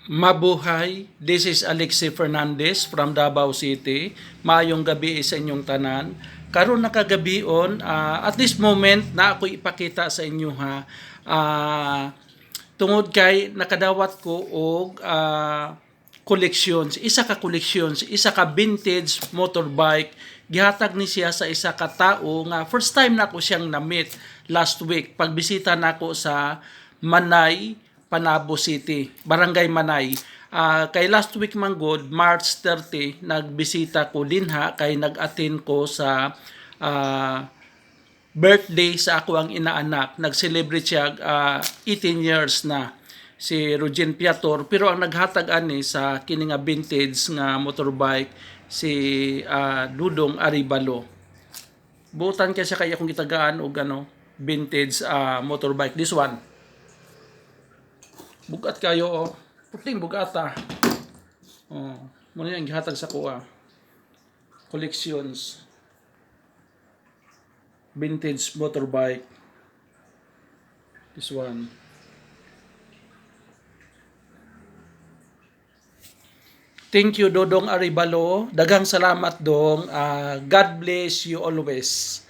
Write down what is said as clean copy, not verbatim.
Mabuhay, this is Alexi Fernandez from Davao City. Maayong gabi sa inyong tanan. Karon nakagabion, at this moment na ako ipakita sa inyo ha. Tungod kay nakadawat ko og collections, isa ka collections, isa ka vintage motorbike. Gihatag ni siya sa isa ka tao nga first time na ko siyang na-meet last week pagbisita nako sa Manay, Panabo City, Barangay Manay. Kay last week man god, March 30, nagbisita ko dinha kay nag-attend ko sa birthday sa ako ang inaanak. Nag-celebrate siya 18 years na si Rogen Piator, pero ang naghatag ani sa kini nga vintage nga motorbike si Dudong Aribalo. Butan kay siya kay akong gitagaan og vintage motorbike, this one. Bugat kayo puting bugata. Muna yung gihatag sa kuha. Collections. Vintage motorbike. This one. Thank you Dodong Aribalo. Daghang salamat dong. God bless you always.